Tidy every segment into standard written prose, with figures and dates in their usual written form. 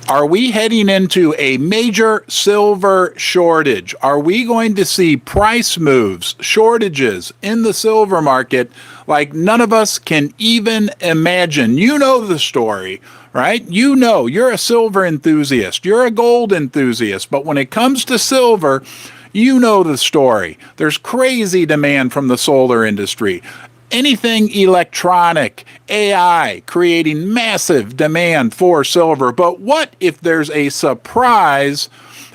Are we heading into a major silver shortage? Are we going to see price moves, shortages in the silver market like none of us can even imagine? You know the story, right? You know, you're a silver enthusiast, you're a gold enthusiast, but when it comes to silver, you know the story. There's crazy demand from the solar industry. Anything electronic, AI, creating massive demand for silver. But what if there's a surprise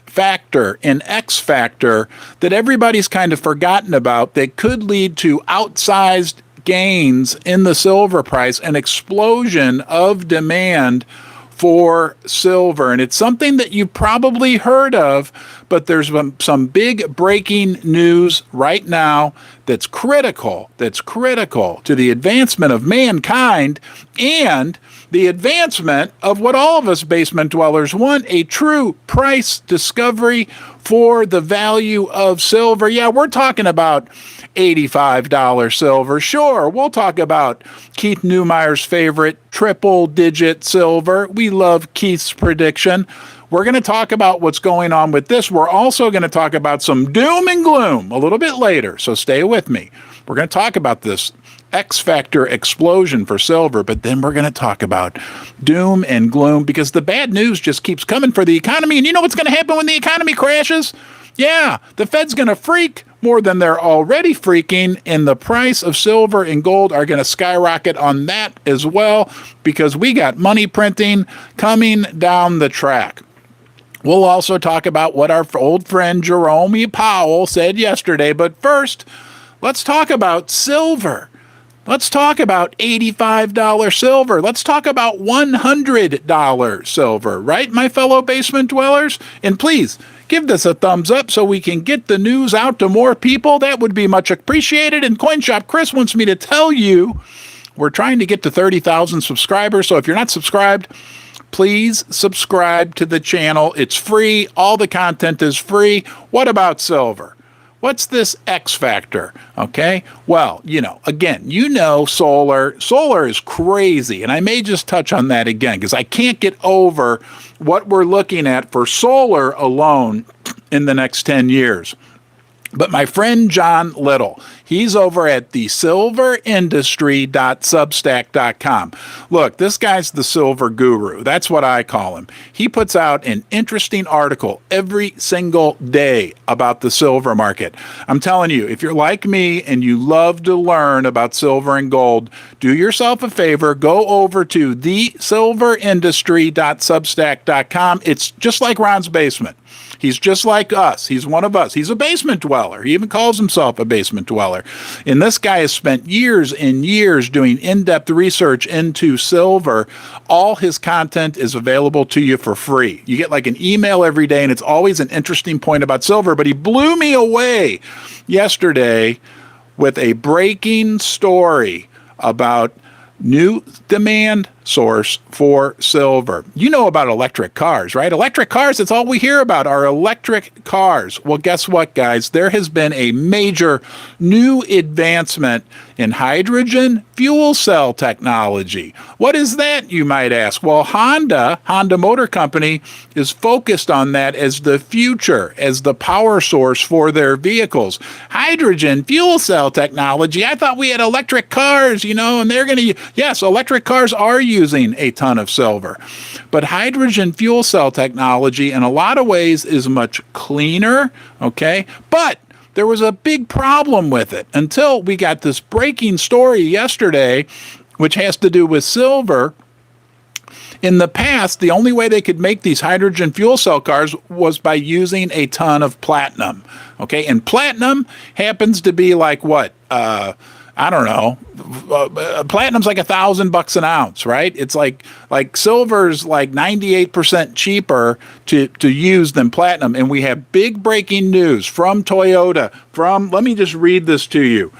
factor, an X factor that everybody's kind of forgotten about that could lead to outsized gains in the silver price, an explosion of demand for silver? And it's something that you've probably heard of, but there's some big breaking news right now that's critical to the advancement of mankind and the advancement of what all of us basement dwellers want, a true price discovery for the value of silver. Yeah, we're talking about $85 silver. Sure, we'll talk about Keith Neumeyer's favorite triple-digit silver. We love Keith's prediction. We're going to talk about what's going on with this. We're also going to talk about some doom and gloom a little bit later, so stay with me. We're going to talk about this X factor explosion for silver, but then we're going to talk about doom and gloom because the bad news just keeps coming for the economy. And you know what's going to happen when the economy crashes? Yeah, the Fed's going to freak more than they're already freaking, and the price of silver and gold are going to skyrocket on that as well because we got money printing coming down the track. We'll also talk about what our old friend Jerome Powell said yesterday, but first, let's talk about silver. Let's talk about $85 silver. Let's talk about $100 silver, right, my fellow basement dwellers? And please, give this a thumbs up so we can get the news out to more people. That would be much appreciated. And CoinShop Chris wants me to tell you we're trying to get to 30,000 subscribers. So if you're not subscribed, please subscribe to the channel. It's free. All the content is free. What about silver? What's this X factor? Okay. Well, again, solar. Solar is crazy. And I may just touch on that again because I can't get over what we're looking at for solar alone in the next 10 years. But my friend John Little, he's over at the silverindustry.substack.com. Look, this guy's the silver guru. That's what I call him. He puts out an interesting article every single day about the silver market. I'm telling you, if you're like me and you love to learn about silver and gold, do yourself a favor, go over to thesilverindustry.substack.com. It's just like Ron's basement. He's just like us. He's one of us. He's a basement dweller. He even calls himself a basement dweller. And this guy has spent years and years doing in-depth research into silver. All his content is available to you for free. You get like an email every day, and it's always an interesting point about silver. But he blew me away yesterday with a breaking story about new demand source for silver. You know about electric cars, right? Electric cars, that's all we hear about are electric cars. Well, guess what, guys? There has been a major new advancement in hydrogen fuel cell technology. What is that, you might ask? Well, Honda Motor Company, is focused on that as the future, as the power source for their vehicles. Hydrogen fuel cell technology. I thought we had electric cars, and they're going to, yes, electric cars are using a ton of silver. But hydrogen fuel cell technology in a lot of ways is much cleaner, okay? But there was a big problem with it until we got this breaking story yesterday, which has to do with silver. In the past, the only way they could make these hydrogen fuel cell cars was by using a ton of platinum, okay? And platinum happens to be like what? I don't know. Platinum's like $1,000 an ounce, right? It's like silver's like 98% cheaper to use than platinum. And we have big breaking news from Toyota. Let me just read this to you.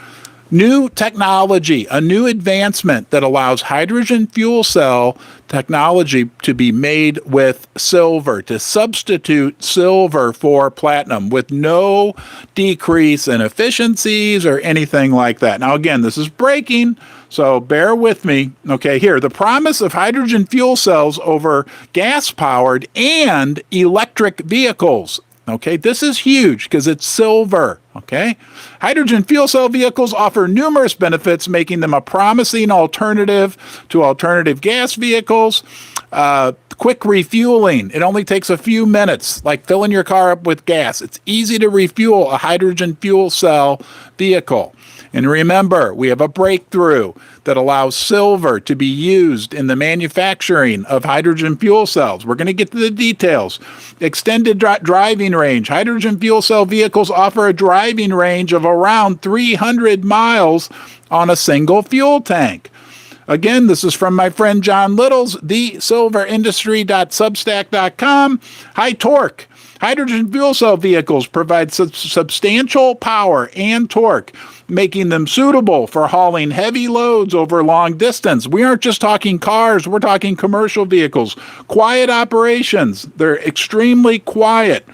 New technology, a new advancement that allows hydrogen fuel cell technology to be made with silver, to substitute silver for platinum with no decrease in efficiencies or anything like that. Now, again, this is breaking, So bear with me. Okay, here, the promise of hydrogen fuel cells over gas-powered and electric vehicles. Okay, this is huge because it's silver. Okay, hydrogen fuel cell vehicles offer numerous benefits, making them a promising alternative to alternative gas vehicles. Quick refueling. It only takes a few minutes, like filling your car up with gas. It's easy to refuel a hydrogen fuel cell vehicle. And remember, we have a breakthrough that allows silver to be used in the manufacturing of hydrogen fuel cells. We're going to get to the details. Extended driving range. Hydrogen fuel cell vehicles offer a driving range of around 300 miles on a single fuel tank. Again, this is from my friend John Little's thesilverindustry.substack.com. High torque. Hydrogen fuel cell vehicles provide substantial power and torque, making them suitable for hauling heavy loads over long distance. We aren't just talking cars, we're talking commercial vehicles. Quiet operations. They're extremely quiet.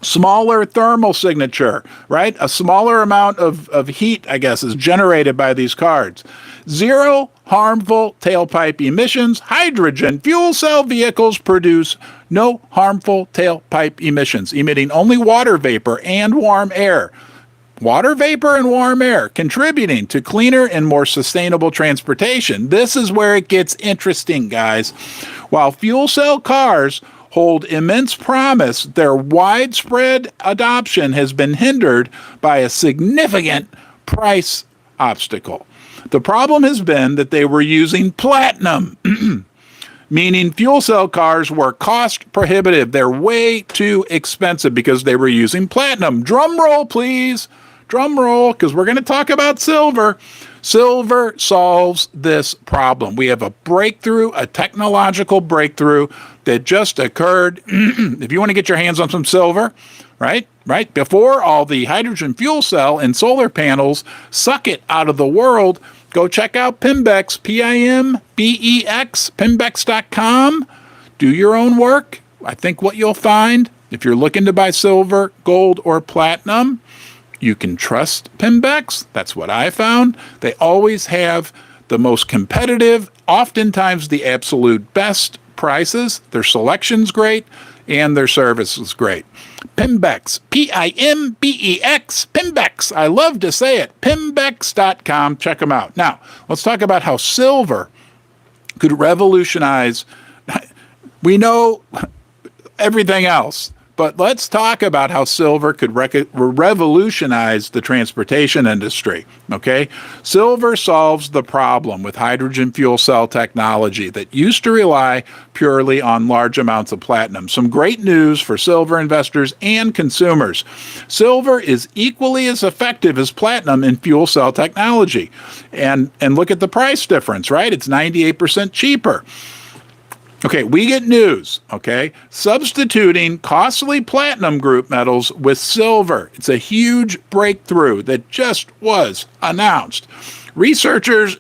Smaller thermal signature, right? A smaller amount of heat, I guess, is generated by these cars. Zero harmful tailpipe emissions. Hydrogen fuel cell vehicles produce no harmful tailpipe emissions, emitting only water vapor and warm air. Water vapor and warm air, contributing to cleaner and more sustainable transportation. This is where it gets interesting, guys. While fuel cell cars hold immense promise, their widespread adoption has been hindered by a significant price obstacle. The problem has been that they were using platinum, meaning fuel cell cars were cost prohibitive. They're way too expensive because they were using platinum. Drum roll, please. Drum roll, because we're going to talk about silver. Silver solves this problem. We have a breakthrough, a technological breakthrough that just occurred. If you want to get your hands on some silver, right, before all the hydrogen fuel cell and solar panels suck it out of the world, go check out Pimbex, P-I-M-B-E-X, Pimbex.com. Do your own work. I think what you'll find, if you're looking to buy silver, gold, or platinum, you can trust Pimbex. That's what I found. They always have the most competitive, oftentimes the absolute best prices. Their selection's great, and their service is great. Pimbex, P-I-M-B-E-X, Pimbex. I love to say it. Pimbex.com. Check them out. Now, let's talk about how silver could revolutionize. We know everything else, but let's talk about how silver could revolutionize the transportation industry, okay? Silver solves the problem with hydrogen fuel cell technology that used to rely purely on large amounts of platinum. Some great news for silver investors and consumers. Silver is equally as effective as platinum in fuel cell technology. And look at the price difference, right? It's 98% cheaper. Okay, we get news, okay? Substituting costly platinum group metals with silver. It's a huge breakthrough that just was announced. Researchers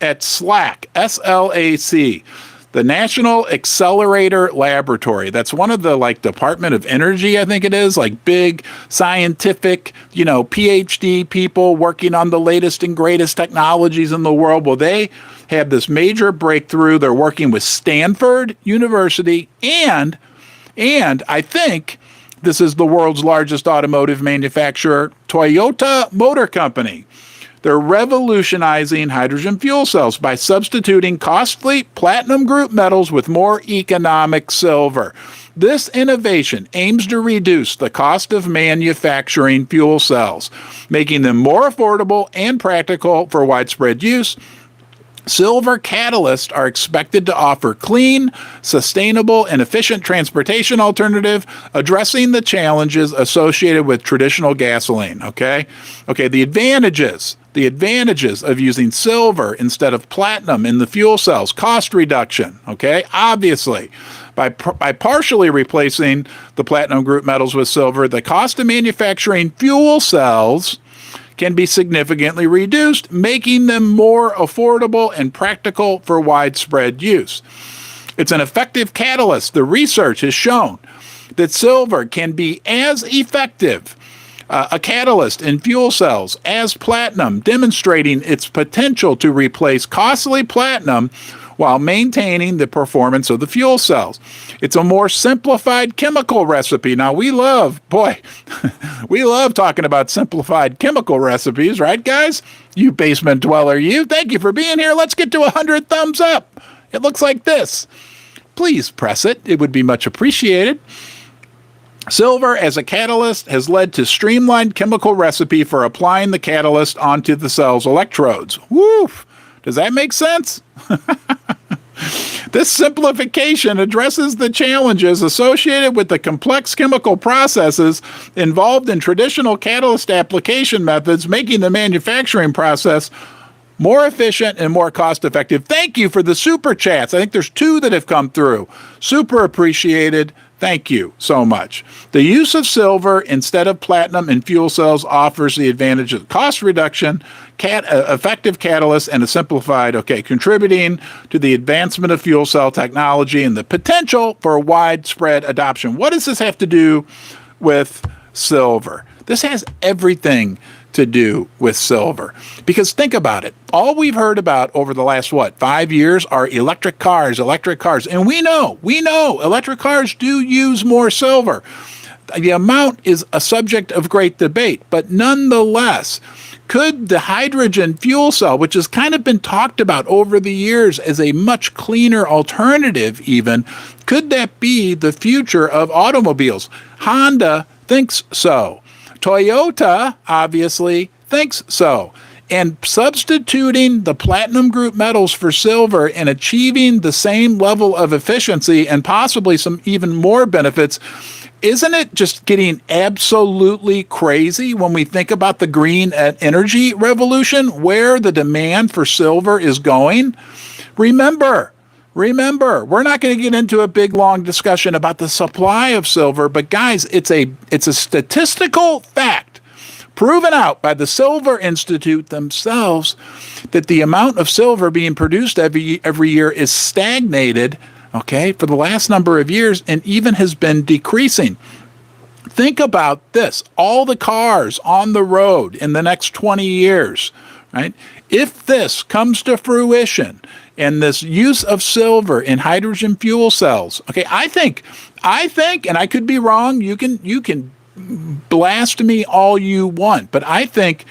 at SLAC, S-L-A-C, the National Accelerator Laboratory. That's one of the Department of Energy, I think it is, big scientific, PhD people working on the latest and greatest technologies in the world. Well, they have this major breakthrough. They're working with Stanford University and I think this is the world's largest automotive manufacturer, Toyota Motor Company. They're revolutionizing hydrogen fuel cells by substituting costly platinum group metals with more economic silver. This innovation aims to reduce the cost of manufacturing fuel cells, making them more affordable and practical for widespread use. Silver catalysts are expected to offer clean, sustainable, and efficient transportation alternative, addressing the challenges associated with traditional gasoline, okay? The advantages of using silver instead of platinum in the fuel cells: cost reduction, okay? Obviously, by partially replacing the platinum group metals with silver, the cost of manufacturing fuel cells can be significantly reduced, making them more affordable and practical for widespread use. It's an effective catalyst. The research has shown that silver can be as effective a catalyst in fuel cells as platinum, demonstrating its potential to replace costly platinum while maintaining the performance of the fuel cells. It's a more simplified chemical recipe. Now, we love talking about simplified chemical recipes, right, guys? You basement dweller, you. Thank you for being here. Let's get to 100 thumbs up. It looks like this. Please press it. It would be much appreciated. Silver as a catalyst has led to streamlined chemical recipe for applying the catalyst onto the cell's electrodes. Woof! Does that make sense? This simplification addresses the challenges associated with the complex chemical processes involved in traditional catalyst application methods, making the manufacturing process more efficient and more cost-effective. Thank you for the super chats. I think there's 2 that have come through. Super appreciated. Thank you so much. The use of silver instead of platinum in fuel cells offers the advantage of cost reduction, effective catalyst, and a simplified, contributing to the advancement of fuel cell technology and the potential for widespread adoption. What does this have to do with silver? This has everything to do with silver. Because think about it. All we've heard about over the last, 5 years are electric cars. And we know electric cars do use more silver. The amount is a subject of great debate, but nonetheless, could the hydrogen fuel cell, which has kind of been talked about over the years as a much cleaner alternative even, could that be the future of automobiles? Honda thinks so. Toyota obviously thinks so. And substituting the platinum group metals for silver and achieving the same level of efficiency and possibly some even more benefits, isn't it just getting absolutely crazy when we think about the green energy revolution, where the demand for silver is going? Remember, we're not going to get into a big, long discussion about the supply of silver, but guys, it's a statistical fact proven out by the Silver Institute themselves that the amount of silver being produced every year is stagnated, for the last number of years, and even has been decreasing. Think about this. All the cars on the road in the next 20 years, right? If this comes to fruition, and this use of silver in hydrogen fuel cells. I think, and I could be wrong. You can blast me all you want, but I think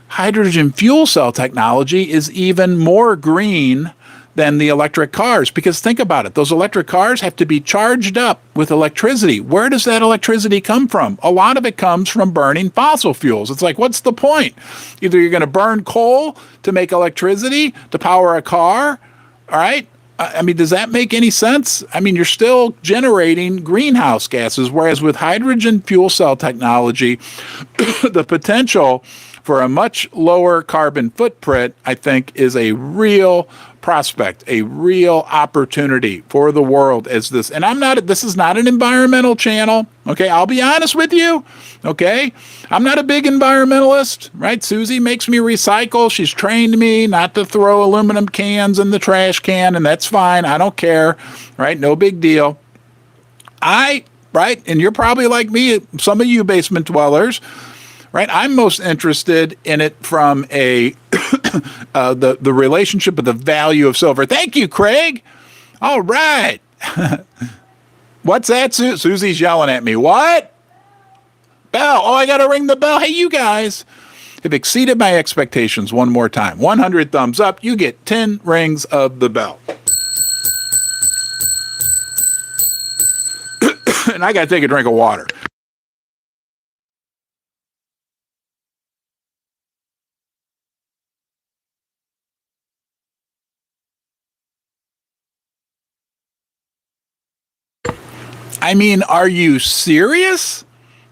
hydrogen fuel cell technology is even more green than the electric cars. Because think about it, those electric cars have to be charged up with electricity. Where does that electricity come from? A lot of it comes from burning fossil fuels. It's like, what's the point? Either you're going to burn coal to make electricity to power a car, all right? I mean, does that make any sense? I mean, you're still generating greenhouse gases, whereas with hydrogen fuel cell technology, the potential for a much lower carbon footprint, I think, is a real prospect, a real opportunity for the world as this. And this is not an environmental channel. I'll be honest with you. I'm not a big environmentalist, right? Susie makes me recycle. She's trained me not to throw aluminum cans in the trash can, and that's fine. I don't care, right? No big deal. And you're probably like me, some of you basement dwellers, right? I'm most interested in it from the relationship of the value of silver. Thank you, Craig. All right. What's that? Susie's yelling at me. What? Bell. Oh, I got to ring the bell. Hey, you guys have exceeded my expectations one more time. 100 thumbs up. You get 10 rings of the bell. And I got to take a drink of water. I mean, are you serious?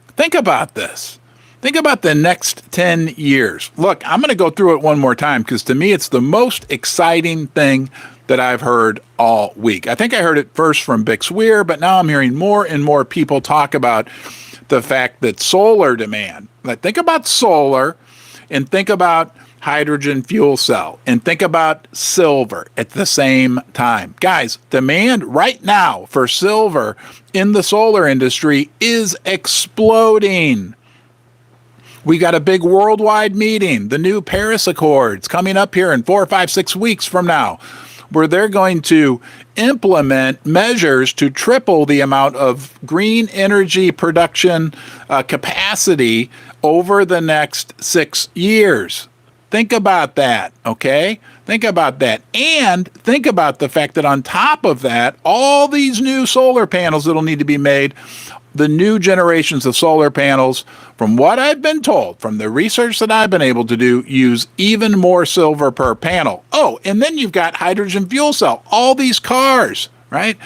Think about this. Think about the next 10 years. Look, I'm going to go through it one more time because to me, it's the most exciting thing that I've heard all week. I think I heard it first from Bix Weir, but now I'm hearing more and more people talk about the fact that solar demand, think about solar and think about hydrogen fuel cell and think about silver at the same time. Guys, demand right now for silver in the solar industry is exploding. We got a big worldwide meeting, the new Paris Accords, coming up here in 4, 5, 6 weeks from now, where they're going to implement measures to triple the amount of green energy production capacity over the next 6 years. Think about that, okay? Think about that. And think about the fact that on top of that, all these new solar panels that'll need to be made, the new generations of solar panels, from what I've been told, from the research that I've been able to do, use even more silver per panel. Oh, and then you've got hydrogen fuel cell. All these cars, right?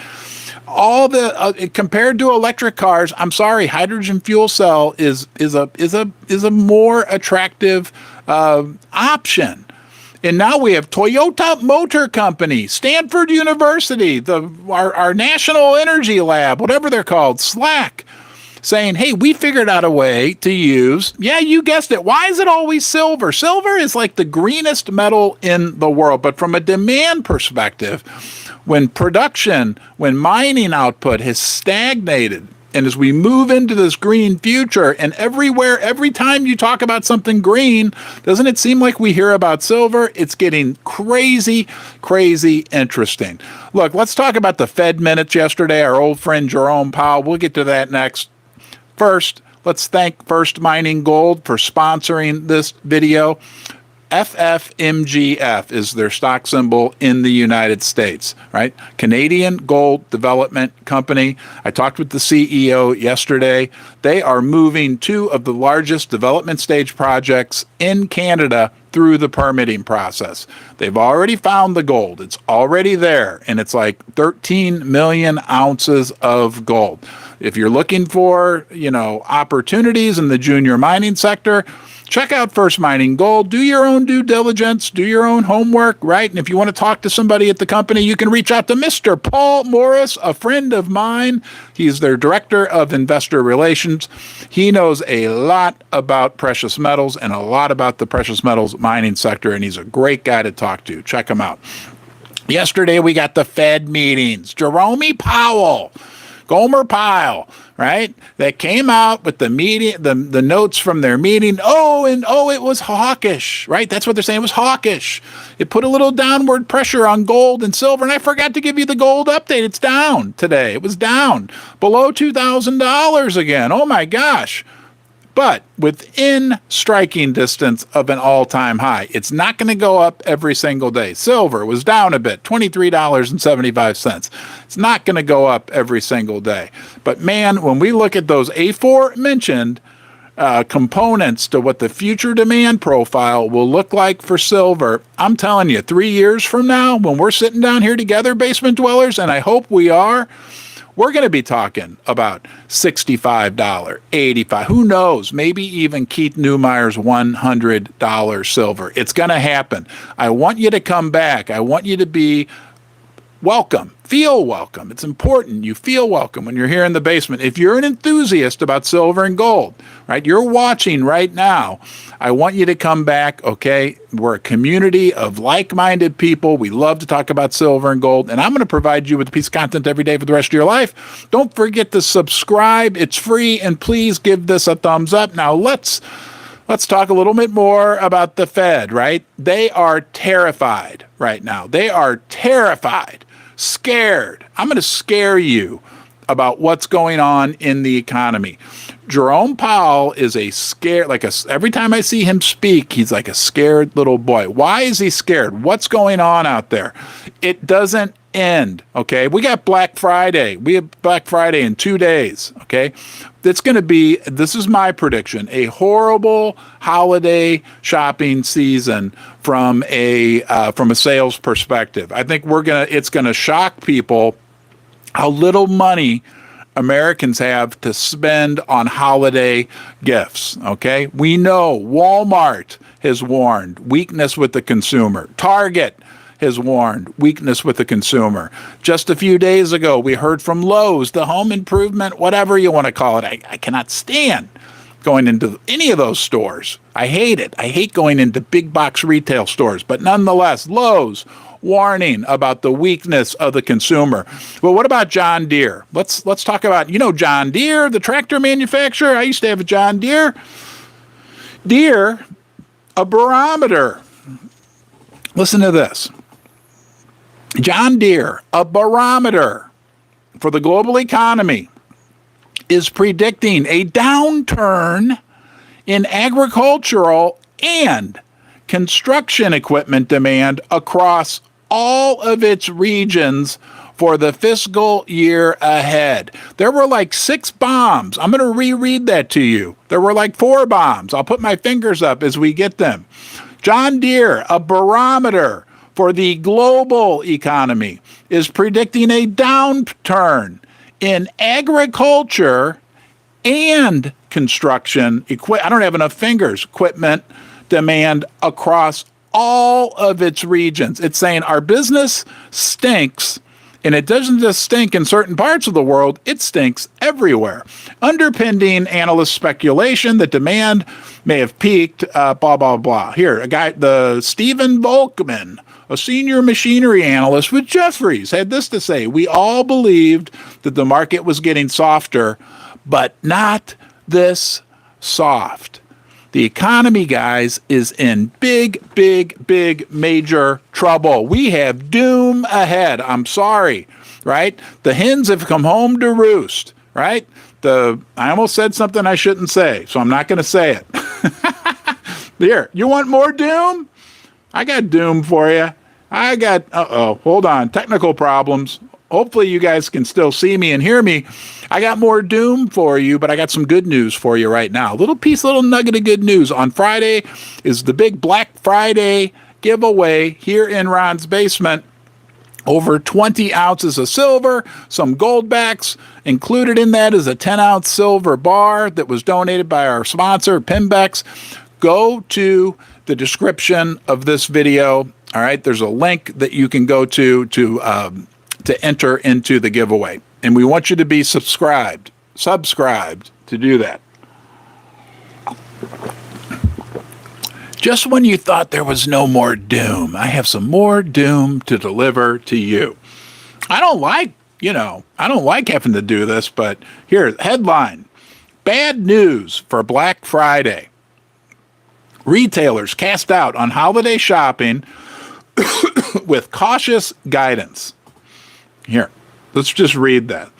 All the compared to electric cars, I'm sorry, hydrogen fuel cell is a more attractive option. And now we have Toyota Motor Company, Stanford University, our National Energy Lab, whatever they're called, SLAC, saying, hey, we figured out a way to use, yeah, you guessed it. Why is it always silver? Silver is like the greenest metal in the world. But from a demand perspective, when mining output has stagnated, and as we move into this green future, and every time you talk about something green, doesn't it seem like we hear about silver? It's getting crazy, crazy interesting. Look, let's talk about the Fed minutes yesterday, our old friend Jerome Powell. We'll get to that next. First, let's thank First Mining Gold for sponsoring this video. FFMGF is their stock symbol in the United States, right? Canadian Gold Development Company. I talked with the CEO yesterday. They are moving 2 of the largest development stage projects in Canada through the permitting process. They've already found the gold. It's already there, and it's like 13 million ounces of gold. If you're looking for, opportunities in the junior mining sector, check out First Mining Gold. Do your own due diligence. Do your own homework, right? And if you want to talk to somebody at the company, you can reach out to Mr. Paul Morris, a friend of mine. He's their Director of Investor Relations. He knows a lot about precious metals and a lot about the precious metals mining sector, and he's a great guy to talk to. Check him out. Yesterday, we got the Fed meetings. Jerome Powell, Gomer Pyle, right? That came out with the meeting, the notes from their meeting. It was hawkish, right? That's what they're saying. It was hawkish. It put a little downward pressure on gold and silver. And I forgot to give you the gold update. It's down today. It was down below $2,000 again. Oh my gosh. But within striking distance of an all-time high. It's not going to go up every single day. Silver was down a bit, $23.75. It's not going to go up every single day. But man, when we look at those aforementioned components to what the future demand profile will look like for silver, I'm telling you, 3 years from now, when we're sitting down here together, basement dwellers, and I hope we are, we're going to be talking about $65, $85, who knows, maybe even Keith Neumeyer's $100 silver. It's going to happen. I want you to come back. I want you to be welcome. Feel welcome. It's important you feel welcome when you're here in the basement. If you're an enthusiast about silver and gold, right, you're watching right now, I want you to come back, okay? We're a community of like-minded people. We love to talk about silver and gold, and I'm going to provide you with a piece of content every day for the rest of your life. Don't forget to subscribe. It's free, and please give this a thumbs up. Now, let's talk a little bit more about the Fed, right? They are terrified right now. They are terrified, scared. I'm going to scare you about what's going on in the economy. Jerome Powell is every time I see him speak, he's like a scared little boy. Why is he scared? What's going on out there? It doesn't end, okay? We got Black Friday. We have Black Friday in 2 days, okay? It's going to be, this is my prediction, a horrible holiday shopping season from a sales perspective. I think it's going to shock people how little money Americans have to spend on holiday gifts, okay? We know Walmart has warned weakness with the consumer. Target has warned weakness with the consumer. Just a few days ago, we heard from Lowe's, the home improvement, whatever you want to call it. I cannot stand going into any of those stores. I hate it. I hate going into big box retail stores. But nonetheless, Lowe's warning about the weakness of the consumer. Well, what about John Deere? Let's talk about, John Deere, the tractor manufacturer. I used to have a John Deere. Deere, a barometer. Listen to this. John Deere, a barometer for the global economy, is predicting a downturn in agricultural and construction equipment demand across all of its regions for the fiscal year ahead. There were like 6 bombs. I'm going to reread that to you. There were like 4 bombs. I'll put my fingers up as we get them. John Deere, a barometer for the global economy, is predicting a downturn in agriculture and construction equipment. I don't have enough fingers. Equipment demand across all of its regions. It's saying our business stinks, and it doesn't just stink in certain parts of the world, it stinks everywhere. Underpinning analyst speculation that demand may have peaked, blah, blah, blah. Here, a guy, the Stephen Volkman, a senior machinery analyst with Jefferies, had this to say: we all believed that the market was getting softer, but not this soft. The economy, guys, is in big, big, big, major trouble. We have doom ahead. I'm sorry, right? The hens have come home to roost, right? I almost said something I shouldn't say, so I'm not going to say it. Here, you want more doom? I got doom for you. Hold on, technical problems. Hopefully you guys can still see me and hear me. I got more doom for you, but I got some good news for you right now. Little nugget of good news. On Friday is the big Black Friday giveaway here in Ron's basement. Over 20 ounces of silver, some goldbacks. Included in that is a 10-ounce silver bar that was donated by our sponsor, Pimbex. Go to the description of this video. All right, there's a link that you can go to enter into the giveaway. And we want you to be subscribed to do that. Just when you thought there was no more doom, I have some more doom to deliver to you. I don't like having to do this, but here, headline: bad news for Black Friday. Retailers cast out on holiday shopping with cautious guidance. Here, let's just read that.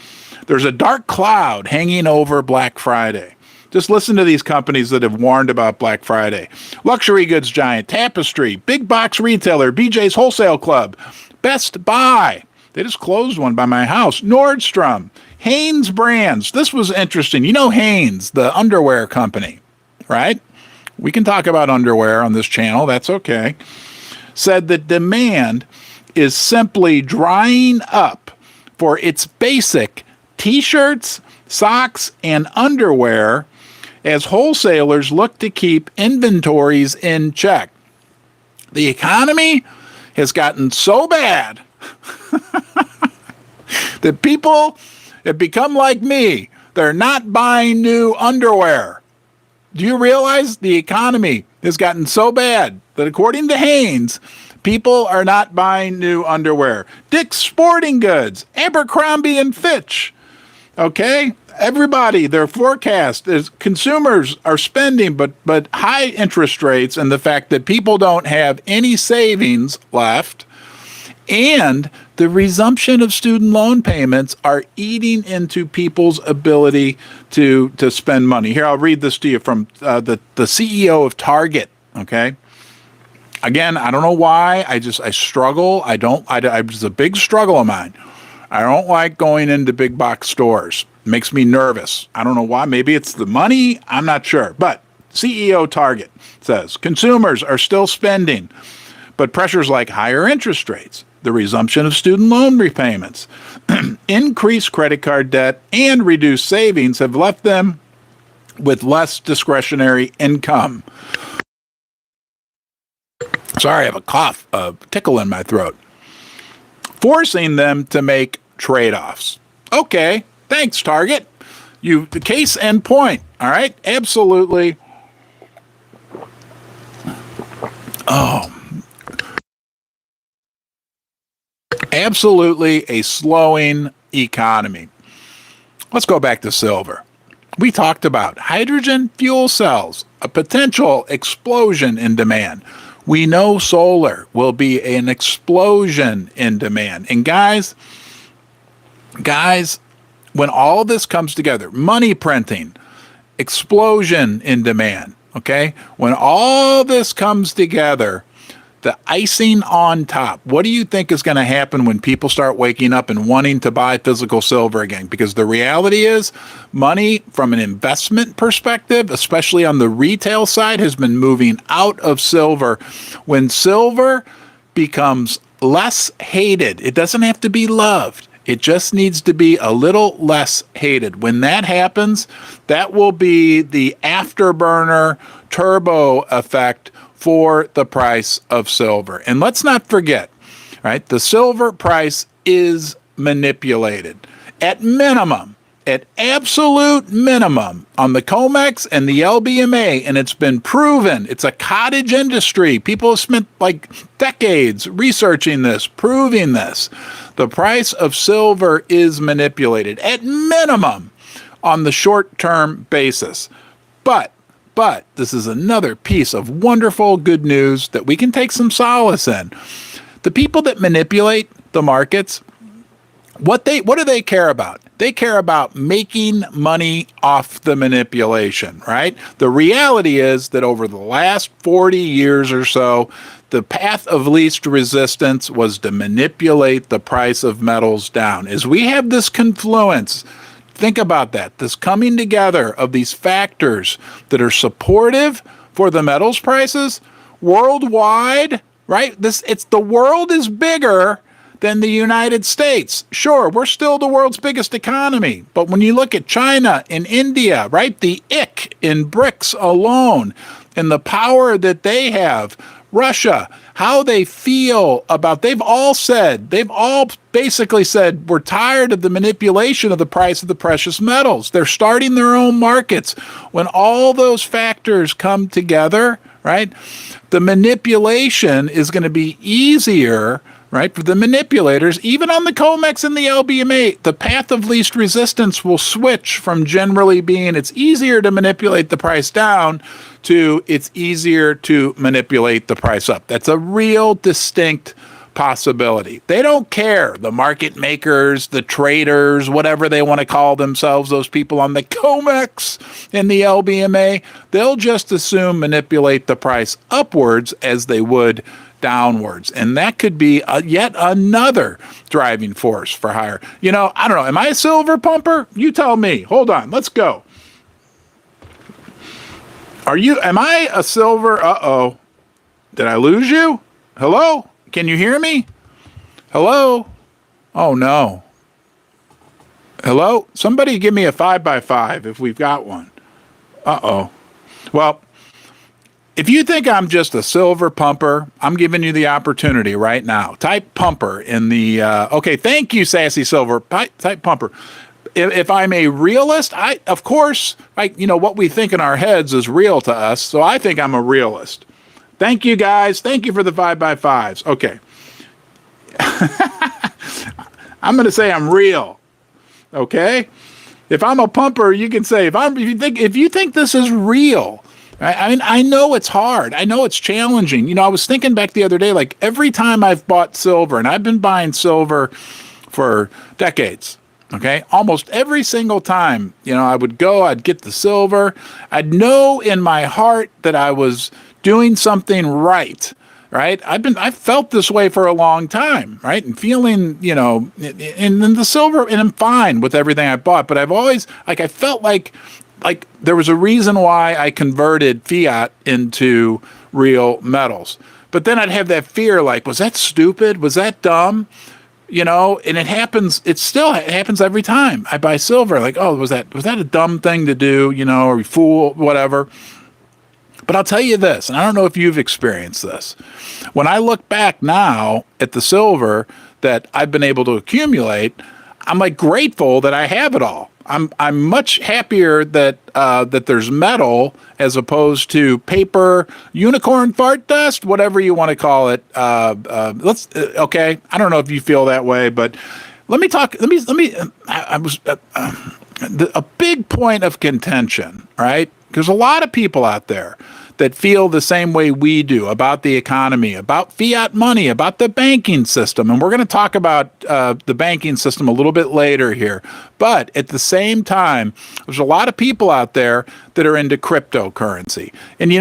There's a dark cloud hanging over Black Friday. Just listen to these companies that have warned about Black Friday. Luxury goods giant Tapestry, big box retailer BJ's Wholesale Club, Best Buy. They just closed one by my house. Nordstrom, Hanes Brands. This was interesting. You know Hanes, the underwear company, right? We can talk about underwear on this channel. That's okay. Said that demand is simply drying up for its basic t-shirts, socks, and underwear as wholesalers look to keep inventories in check. The economy has gotten so bad that people have become like me. They're not buying new underwear. Do you realize the economy has gotten so bad that, according to Hanes, people are not buying new underwear? Dick's Sporting Goods, Abercrombie and Fitch. Okay? Everybody, their forecast is consumers are spending, but high interest rates and the fact that people don't have any savings left, and the resumption of student loan payments are eating into people's ability to spend money. Here, I'll read this to you from the CEO of Target, okay? Again, I don't know why. I struggle. It's a big struggle of mine. I don't like going into big box stores. It makes me nervous. I don't know why. Maybe it's the money. I'm not sure. But CEO Target says consumers are still spending, but pressures like higher interest rates, the resumption of student loan repayments, increased credit card debt, and reduced savings have left them with less discretionary income. Sorry, I have a cough, a tickle in my throat. Forcing them to make trade-offs. Okay, thanks, Target. The case in point, all right? Absolutely. Absolutely a slowing economy. Let's go back to silver. We talked about hydrogen fuel cells, a potential explosion in demand. We know solar will be an explosion in demand. And guys, when all this comes together, money printing, explosion in demand, okay? When all this comes together, the icing on top, what do you think is going to happen when people start waking up and wanting to buy physical silver again? Because the reality is, money from an investment perspective, especially on the retail side, has been moving out of silver. When silver becomes less hated, it doesn't have to be loved. It just needs to be a little less hated. When that happens, that will be the afterburner turbo effect for the price of silver. And let's not forget, right? The silver price is manipulated at minimum, at absolute minimum on the COMEX and the LBMA, and it's been proven. It's a cottage industry. People have spent like decades researching this, proving this. The price of silver is manipulated at minimum on the short-term basis. But this is another piece of wonderful good news that we can take some solace in. The people that manipulate the markets, what do they care about? They care about making money off the manipulation, right? The reality is that over the last 40 years or so, the path of least resistance was to manipulate the price of metals down. As we have this confluence, think about that, this coming together of these factors that are supportive for the metals prices worldwide, right? The world is bigger than the United States. Sure, we're still the world's biggest economy, but when you look at China and India, right, the IC in BRICS alone and the power that they have, Russia, how they feel about, they've all basically said, we're tired of the manipulation of the price of the precious metals. They're starting their own markets. When all those factors come together, right, the manipulation is going to be easier, right, for the manipulators. Even on the COMEX and the LBMA, the path of least resistance will switch from generally being it's easier to manipulate the price down to it's easier to manipulate the price up. That's a real distinct possibility. They don't care, the market makers, the traders, whatever they want to call themselves, those people on the COMEX and the LBMA, they'll just assume manipulate the price upwards as they would downwards. And that could be yet another driving force for higher. I don't know. Am I a silver pumper? You tell me. Hold on. Let's go. Am I a silver? Uh-oh. Did I lose you? Hello? Can you hear me? Hello? Oh, no. Hello? Somebody give me a 5x5 if we've got one. Uh-oh. Well, if you think I'm just a silver pumper, I'm giving you the opportunity right now. Type pumper in the, okay, thank you, Sassy Silver. Type pumper. If I'm a realist, of course, what we think in our heads is real to us, so I think I'm a realist. Thank you, guys. Thank you for the 5x5s. Okay. I'm going to say I'm real. Okay? If I'm a pumper, you can say, if you think this is real, I know it's hard. I know it's challenging. I was thinking back the other day, like every time I've bought silver, and I've been buying silver for decades, okay? Almost every single time, I'd get the silver. I'd know in my heart that I was doing something right? I've felt this way for a long time, right? And feeling, and then the silver, and I'm fine with everything I bought, but I've always, I felt like there was a reason why I converted fiat into real metals. But then I'd have that fear, was that stupid? Was that dumb? And it happens every time I buy silver. Was that a dumb thing to do, or you fool, whatever. But I'll tell you this, and I don't know if you've experienced this. When I look back now at the silver that I've been able to accumulate, I'm grateful that I have it all. I'm much happier that there's metal as opposed to paper, unicorn fart dust, whatever you want to call it. Okay. I don't know if you feel that way, but let me talk. I was a big point of contention, right? There's a lot of people out there that feel the same way we do about the economy, about fiat money, about the banking system. And we're going to talk about the banking system a little bit later here. But at the same time, there's a lot of people out there that are into cryptocurrency. And,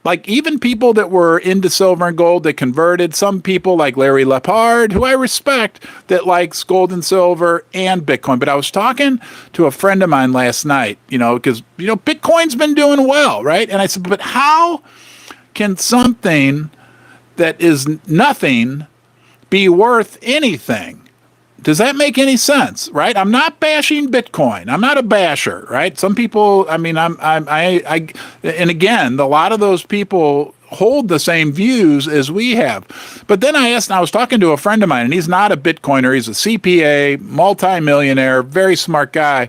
like even people that were into silver and gold that converted, some people like Larry Lepard, who I respect, that likes gold and silver and Bitcoin. But I was talking to a friend of mine last night, because, Bitcoin's been doing well, right? And I said, but how can something that is nothing be worth anything? Does that make any sense, right? I'm not bashing Bitcoin. I'm not a basher, right? Some people, and again, a lot of those people hold the same views as we have. But then I was talking to a friend of mine, and he's not a Bitcoiner. He's a CPA, multimillionaire, very smart guy.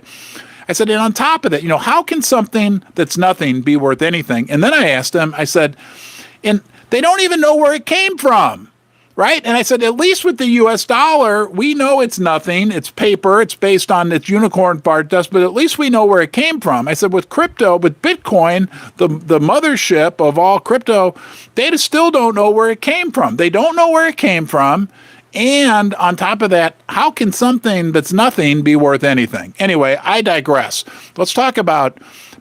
I said, and on top of that, how can something that's nothing be worth anything? And then I asked him, I said, and they don't even know where it came from. Right? And I said, at least with the US dollar, we know it's nothing. It's paper. It's based on its unicorn fart dust, but at least we know where it came from. I said, with crypto, with Bitcoin, the mothership of all crypto, they still don't know where it came from. They don't know where it came from. And on top of that, how can something that's nothing be worth anything? Anyway, I digress. Let's talk about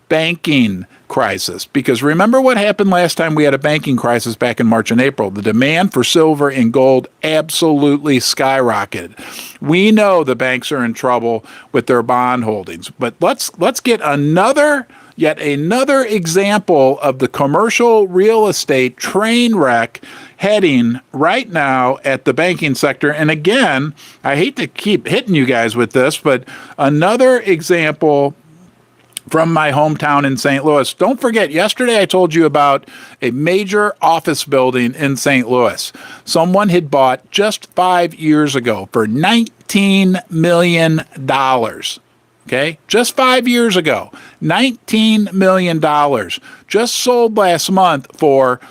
banking crisis, because remember what happened last time we had a banking crisis back in March and April. The demand for silver and gold absolutely skyrocketed. We know the banks are in trouble with their bond holdings, but let's get yet another example of the commercial real estate train wreck heading right now at the banking sector. And again, I hate to keep hitting you guys with this, but another example from my hometown in St. Louis. Don't forget, yesterday I told you about a major office building in St. Louis. Someone had bought just 5 years ago for $19 million. Okay, just 5 years ago, $19 million. Just sold last month for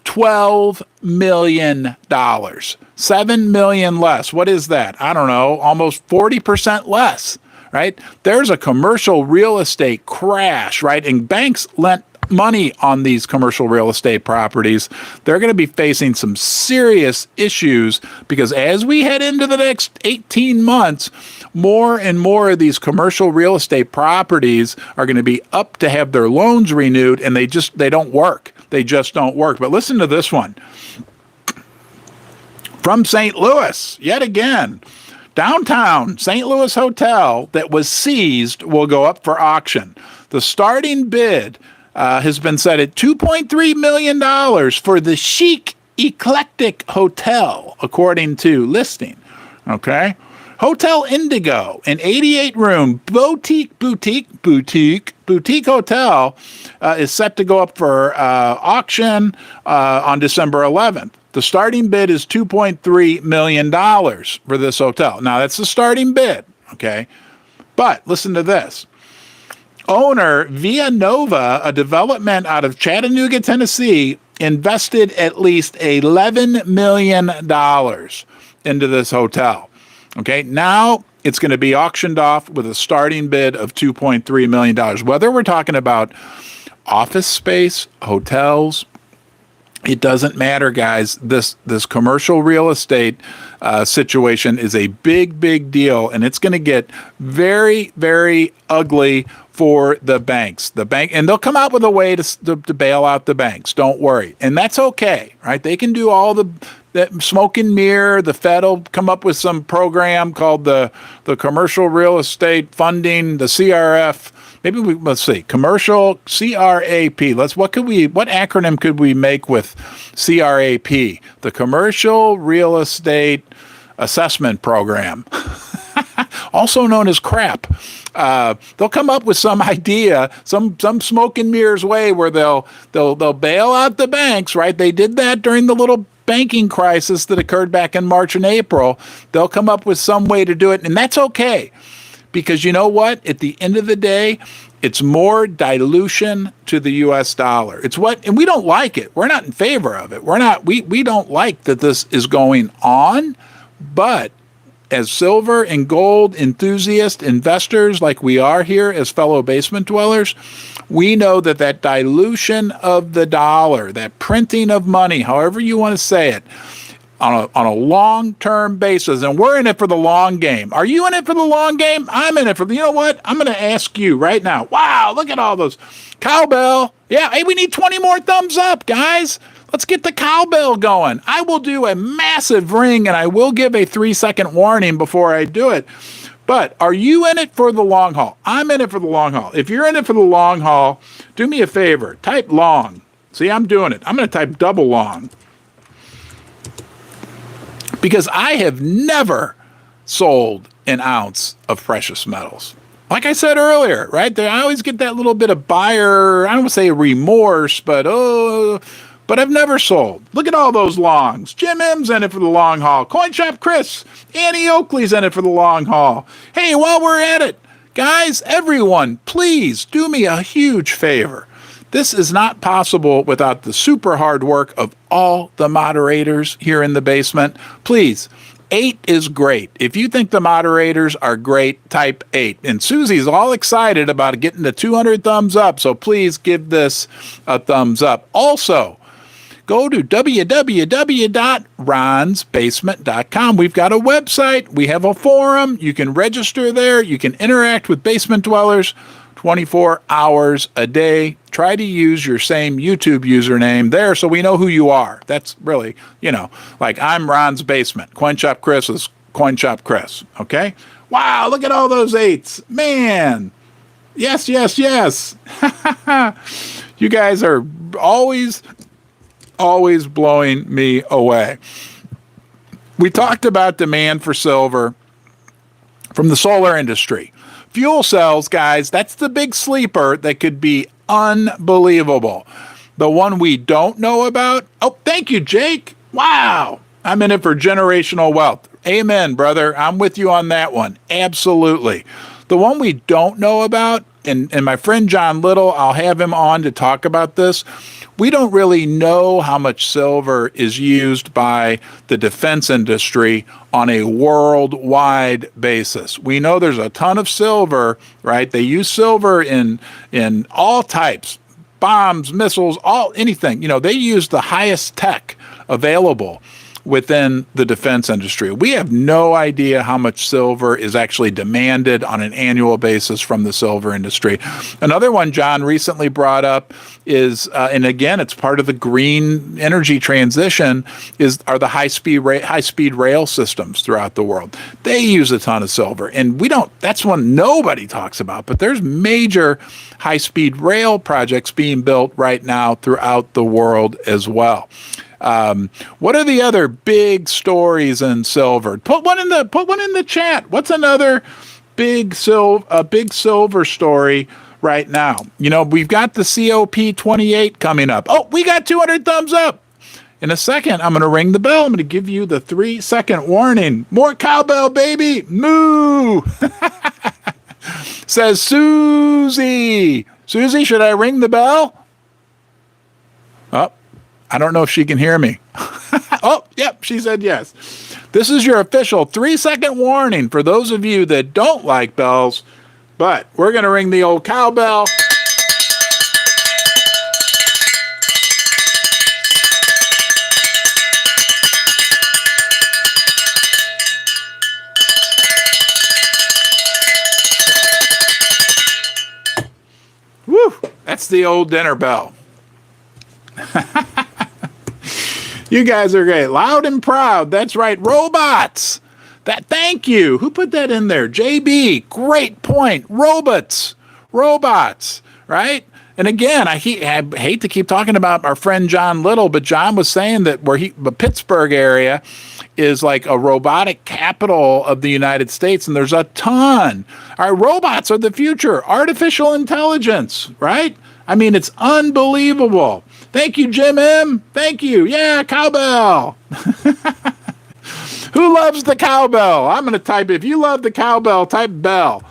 $12 million. $7 million less. What is that? I don't know, almost 40% less. Right? There's a commercial real estate crash, right? And banks lent money on these commercial real estate properties. They're going to be facing some serious issues because as we head into the next 18 months, more and more of these commercial real estate properties are going to be up to have their loans renewed, and they don't work. They just don't work. But listen to this one. From St. Louis, yet again. Downtown St. Louis hotel that was seized will go up for auction. The starting bid has been set at $2.3 million for the chic, eclectic hotel, according to listing. Okay? Hotel Indigo, an 88-room boutique hotel, is set to go up for auction on December 11th. The starting bid is $2.3 million for this hotel. Now, that's the starting bid, okay? But listen to this. Owner Via Nova, a development out of Chattanooga, Tennessee, invested at least $11 million into this hotel. Okay, now it's going to be auctioned off with a starting bid of $2.3 million. Whether we're talking about office space, hotels, it doesn't matter, guys. This commercial real estate situation is a big deal, and it's going to get very, very ugly for the banks. And they'll come out with a way to bail out the banks. Don't worry, and that's okay, right? They can do all the smoke and mirror. The Fed will come up with some program called the Commercial Real Estate Funding, the CRF. Maybe let's see, commercial CRAP. What acronym could we make with CRAP? The Commercial Real Estate Assessment Program, also known as CRAP. They'll come up with some idea, some smoke and mirrors way where they'll bail out the banks, right? They did that during the little banking crisis that occurred back in March and April. They'll come up with some way to do it, and that's okay. Because you know what? At the end of the day, it's more dilution to the U.S. dollar. And we don't like it. We're not in favor of it. We don't like that this is going on, but as silver and gold enthusiast investors like we are here as fellow basement dwellers, we know that that dilution of the dollar, that printing of money, however you want to say it, on a long-term basis, and we're in it for the long game. Are you in it for the long game? I'm in it for the, you know what? I'm going to ask you right now. Wow, look at all those. Cowbell. Yeah, hey, we need 20 more thumbs up, guys. Let's get the cowbell going. I will do a massive ring, and I will give a 3-second warning before I do it. But are you in it for the long haul? I'm in it for the long haul. If you're in it for the long haul, do me a favor. Type long. See, I'm doing it. I'm going to type double long. Because I have never sold an ounce of precious metals. Like I said earlier, right? I always get that little bit of buyer, I don't want to say remorse, but I've never sold. Look at all those longs. Jim M's in it for the long haul. Coin Shop Chris, Annie Oakley's in it for the long haul. Hey, while we're at it, guys, everyone, please do me a huge favor. This is not possible without the super hard work of all the moderators here in the basement. Please, 8 is great. If you think the moderators are great, type 8. And Susie's all excited about getting to 200 thumbs up, so please give this a thumbs up. Also, go to www.ronsbasement.com. We've got a website. We have a forum. You can register there. You can interact with basement dwellers 24 hours a day. Try to use your same YouTube username there so we know who you are. That's really, like I'm Ron's Basement. Coin Shop Chris is Coin Shop Chris. Okay? Wow, look at all those 8s. Man. Yes, yes, yes. You guys are always blowing me away. We talked about demand for silver from the solar industry. Fuel cells, guys, that's the big sleeper that could be unbelievable. The one we don't know about, oh, thank you, Jake. Wow. I'm in it for generational wealth. Amen, brother. I'm with you on that one. Absolutely. The one we don't know about, and my friend John Little, I'll have him on to talk about this. We don't really know how much silver is used by the defense industry on a worldwide basis. We know there's a ton of silver, right? They use silver in all types, bombs, missiles, anything. They use the highest tech available within the defense industry. We have no idea how much silver is actually demanded on an annual basis from the silver industry. Another one John recently brought up is, and again, it's part of the green energy transition, are the high-speed rail systems throughout the world. They use a ton of silver, and that's one nobody talks about, but there's major high-speed rail projects being built right now throughout the world as well. What are the other big stories in silver? Put one in the chat. What's another big silver story right now? We've got the COP28 coming up. Oh, we got 200 thumbs up. In a second, I'm going to ring the bell. I'm going to give you the 3-second warning. More cowbell, baby. Moo. Says Susie. Susie, should I ring the bell? Oh. I don't know if she can hear me. Oh, yep, she said yes. This is your official 3-second warning for those of you that don't like bells, but we're going to ring the old cowbell. Woo, that's the old dinner bell. You guys are great. Loud and proud. That's right. Robots. Thank you. Who put that in there? JB. Great point. Robots, right? And again, I hate to keep talking about our friend John Little, but John was saying that the Pittsburgh area is like a robotic capital of the United States, and there's a ton. Our robots are the future. Artificial intelligence, right? I mean, it's unbelievable. Thank you, Jim M. Thank you. Yeah, cowbell. Who loves the cowbell? I'm going to type, if you love the cowbell, type bell.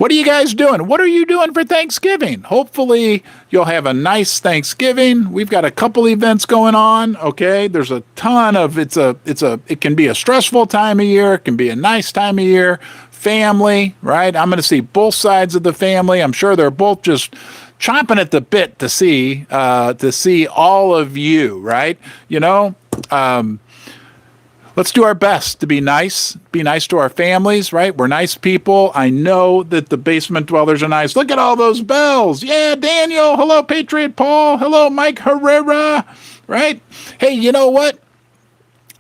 What are you guys doing? What are you doing for Thanksgiving? Hopefully you'll have a nice Thanksgiving. We've got a couple events going on. Okay. There's a ton of, it can be a stressful time of year. It can be a nice time of year. Family, right? I'm going to see both sides of the family. I'm sure they're both just chomping at the bit to see all of you, right? Let's do our best to be nice to our families, right? We're nice people. I know that the basement dwellers are nice. Look at all those bells. Yeah, Daniel. Hello, Patriot Paul. Hello, Mike Herrera, right? Hey, you know what?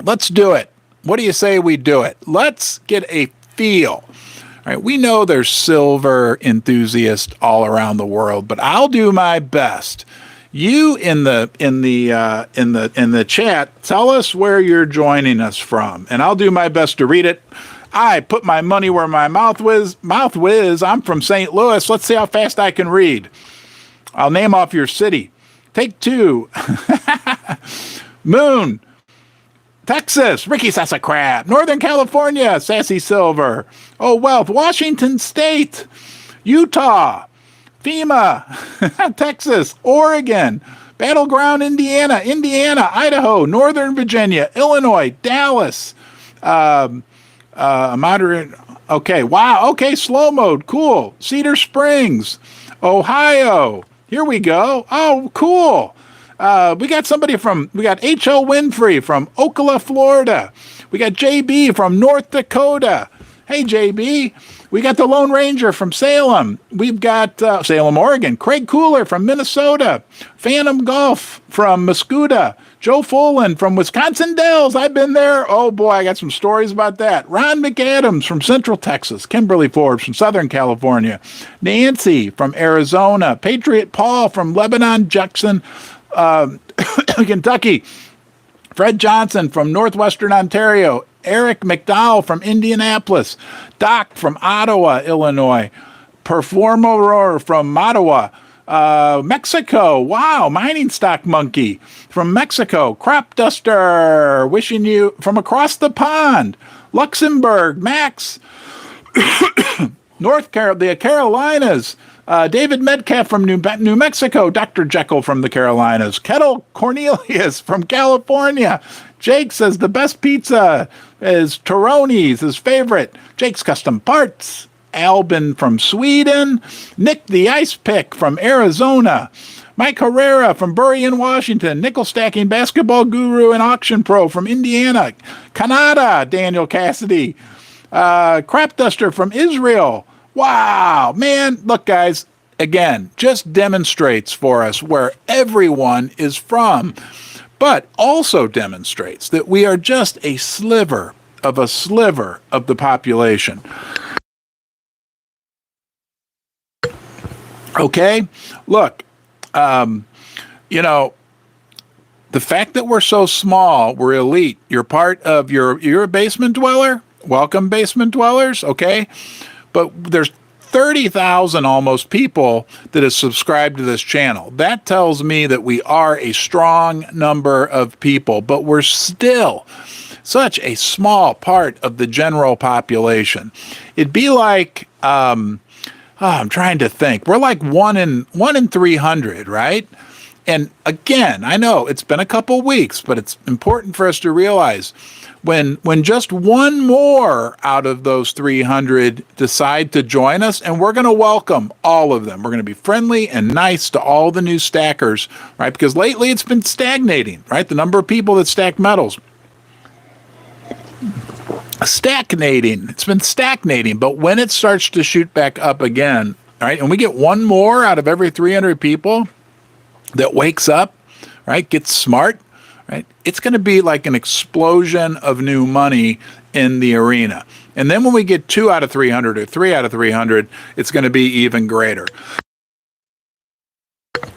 Let's do it. What do you say we do it? Let's get a feel. All right, we know there's silver enthusiasts all around the world, but I'll do my best. You in the chat, tell us where you're joining us from, and I'll do my best to read it. I put my money where my mouth whiz. I'm from St. Louis. Let's see how fast I can read. I'll name off your city. Take two. Moon. Texas, Ricky Sassa Crab. Northern California, Sassy Silver. Oh, Wealth, Washington State. Utah. FEMA, Texas, Oregon, Battleground, Indiana, Idaho, Northern Virginia, Illinois, Dallas, moderate. Okay, wow. Okay, slow mode, cool. Cedar Springs, Ohio. Here we go. Oh, cool. We got H.L. Winfrey from Ocala, Florida. We got JB from North Dakota. Hey, JB. We got the Lone Ranger from Salem. We've got Salem, Oregon. Craig Cooler from Minnesota. Phantom Golf from Muscuda. Joe Folan from Wisconsin Dells. I've been there. Oh, boy, I got some stories about that. Ron McAdams from Central Texas. Kimberly Forbes from Southern California. Nancy from Arizona. Patriot Paul from Lebanon, Jackson, Kentucky. Fred Johnson from Northwestern Ontario. Eric McDowell from Indianapolis. Doc from Ottawa, Illinois. Performer from Ottawa. Mexico. Wow. Mining Stock Monkey from Mexico. Crop Duster. Wishing you from across the pond. Luxembourg. Max. The Carolinas. David Metcalf from New Mexico. Dr. Jekyll from the Carolinas. Kettle Cornelius from California. Jake says the best pizza is Toroni's, his favorite. Jake's Custom Parts. Albin from Sweden. Nick the Ice Pick from Arizona. Mike Herrera from Burien, Washington. Nickel Stacking Basketball Guru and Auction Pro from Indiana. Canada, Daniel Cassidy. Crop Duster from Israel. Wow, man. Look, guys, again, just demonstrates for us where everyone is from, but also demonstrates that we are just a sliver of the population. Okay, look, the fact that we're so small, we're elite. You're part of you're a basement dweller. Welcome, basement dwellers. Okay, but there's 30,000 almost people that have subscribed to this channel. That tells me that we are a strong number of people, but we're still such a small part of the general population. It'd be like, I'm trying to think. We're like one in 300, right? And again, I know it's been a couple weeks, but it's important for us to realize when just one more out of those 300 decide to join us, and we're going to welcome all of them. We're going to be friendly and nice to all the new stackers, right? Because lately it's been stagnating, right? The number of people that stack metals. It's been stagnating, but when it starts to shoot back up again, right, and we get one more out of every 300 people that wakes up, right, gets smart, right, it's going to be like an explosion of new money in the arena. And then when we get 2 out of 300 or 3 out of 300, it's going to be even greater. All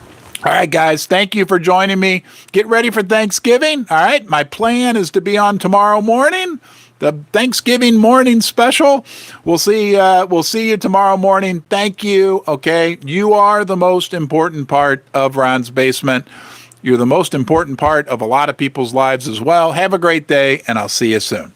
right, guys, thank you for joining me. Get ready for Thanksgiving. All right, my plan is to be on tomorrow morning, the Thanksgiving morning special. We'll see you tomorrow morning. Thank you. Okay, you are the most important part of Ron's Basement. You're the most important part of a lot of people's lives as well. Have a great day, and I'll see you soon.